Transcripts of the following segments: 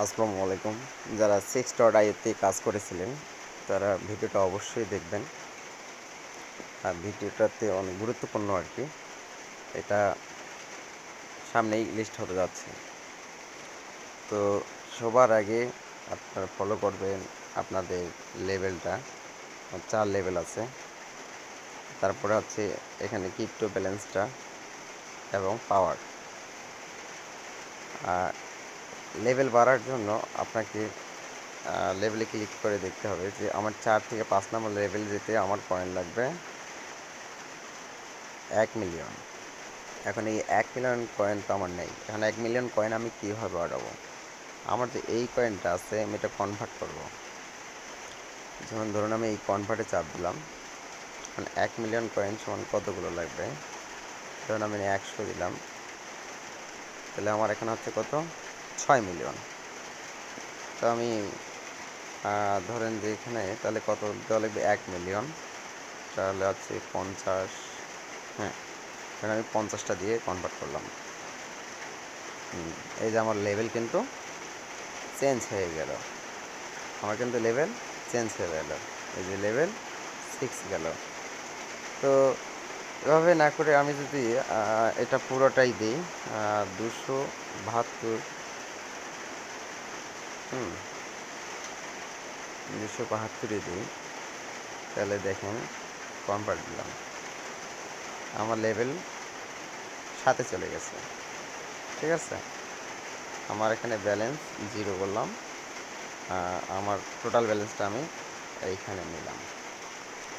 আসসালামু আলাইকুম। যারা সিক্স ডট আইতে কাজ করেছিলেন তারা ভিডিওটা অবশ্যই দেখবেন। আর ভিডিওটাতে অনেক গুরুত্বপূর্ণ আর কি। এটা সামনেই লিস্ট হতে যাচ্ছে। তো সবার আগে আপনারা ফলো করবেন আপনাদের লেভেলটা। 4 লেভেল আছে। তারপরে হচ্ছে এখানে ক্রিপ্টো ব্যালেন্সটা এবং পাওয়ার। আর লেভেল বাড়ার জন্য আপনাকে লেভেলে ক্লিক করে দেখতে হবে যে আমার 4 থেকে 5 নম্বর লেভেল যেতে আমার কয়েন লাগবে 1 মিলিয়ন। এখন এই 1 মিলিয়ন কয়েন তো আমার নেই। এখন 1 মিলিয়ন কয়েন আমি কীভাবে বাড়াবো? আমার যে এই কয়েনটা আছে আমি এটা কনভার্ট করব। যেমন ধরুন আমি এই কনভার্টে চাপ দিলাম। এখন 1 মিলিয়ন কয়েন সমান কতগুলো লাগবে? ধরুন আমি 100 দিলাম, তাহলে আমার এখানে হচ্ছে কত? 6 মিলিয়ন। তো আমি ধরেন যে এখানে তাহলে কত দেওয়া লাগবে? 1 মিলিয়ন, তাহলে হচ্ছে 50। হ্যাঁ, এখানে আমি 50টা দিয়ে কনভার্ট করলাম। এই যে আমার লেভেল কিন্তু চেঞ্জ হয়ে গেল। আমার কিন্তু লেভেল চেঞ্জ হয়ে গেল। এই যে লেভেল 6 গেল। তো এভাবে না করে আমি যদি এটা পুরোটাই দিই 272 272 দিই, তাহলে দেখেন কনভার্ট দিলাম, আমার লেভেল 7-এ চলে গেছে। ঠিক আছে, আমার এখানে ব্যালেন্স 0 করলাম। আমার টোটাল ব্যালেন্সটা আমি এইখানে নিলাম।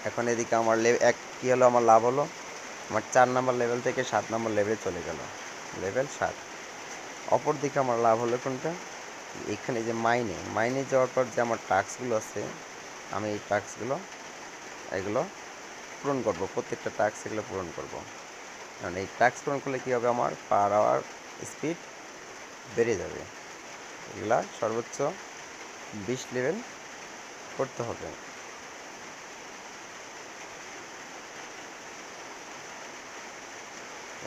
এখন এদিকে আমার কী হলো? আমার লাভ হলো, আমার 4 নম্বর লেভেল থেকে 7 নম্বর লেভেলে চলে গেল, লেভেল 7। অপর দিকে আমার লাভ হলো কোনটা? এখানে যে মাইনে যাওয়ার পর যে আমার টাস্কগুলো আছে, আমি এই টাস্কগুলো এগুলো পূরণ করব। প্রত্যেকটা টাস্ক এগুলো পূরণ করব। কারণ এই টাস্ক পূরণ করলে কী হবে? আমার পার আওয়ার স্পিড বেড়ে যাবে। এগুলা সর্বোচ্চ 20 লেভেল করতে হবে।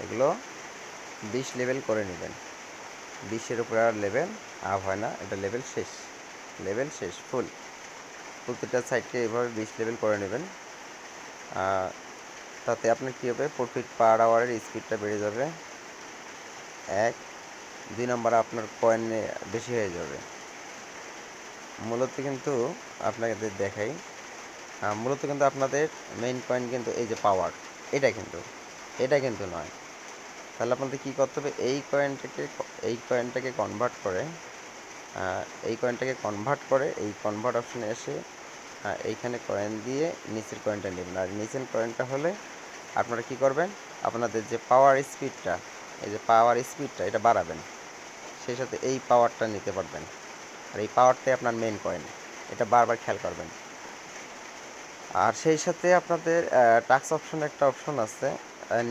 এগুলো 20 লেভেল করে নেবেন। 20-এর উপরে আর লেভেল আপ হয় না, এটা লেভেল শেষ, লেভেল শেষ ফুল। প্রতিটা সাইডকে এভাবে 20 লেভেল করে নেবেন। তাতে আপনার কী হবে? প্রফিট পার আওয়ারের স্পিডটা বেড়ে যাবে 1। 2 নম্বরে আপনার কয়েনে বেশি হয়ে যাবে। মূলত কিন্তু আপনাদের দেখাই, মূলত কিন্তু আপনাদের মেইন কয়েন কিন্তু এই যে পাওয়ার, এটা কিন্তু নয়। তাহলে আপনাদের কী করতে হবে? এই কয়েনটাকে কনভার্ট করে এই কনভার্ট অপশনে এসে এইখানে কয়েন দিয়ে নিচের কয়েনটা নেবেন। আর নিচের কয়েনটা হলে আপনারা কি করবেন? আপনাদের যে পাওয়ার স্পিডটা এটা বাড়াবেন, সেই সাথে এই পাওয়ারটা নিতে পারবেন। আর এই পাওয়ারটাই আপনার মেইন কয়েন, এটা বারবার খেয়াল করবেন। আর সেই সাথে আপনাদের টাস্ক অপশনে একটা অপশন আছে,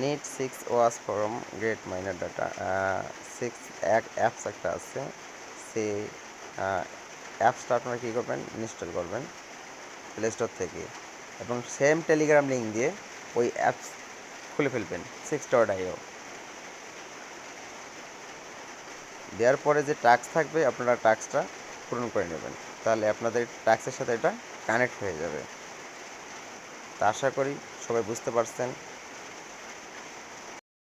need 6 watch from great minor data. 6 apps একটা আছে, সেই অ্যাপসটা আপনারা কী করবেন? ইনস্টল করবেন প্লে স্টোর থেকে, এবং সেম টেলিগ্রাম লিঙ্ক দিয়ে ওই অ্যাপস খুলে ফেলবেন 6.io। দেওয়ার পরে যে টাস্ক থাকবে আপনারা টাস্কটা পূরণ করে নেবেন, তাহলে আপনাদের টাস্কের সাথে এটা কানেক্ট হয়ে যাবে। তা আশা করি সবাই বুঝতে পারছেন।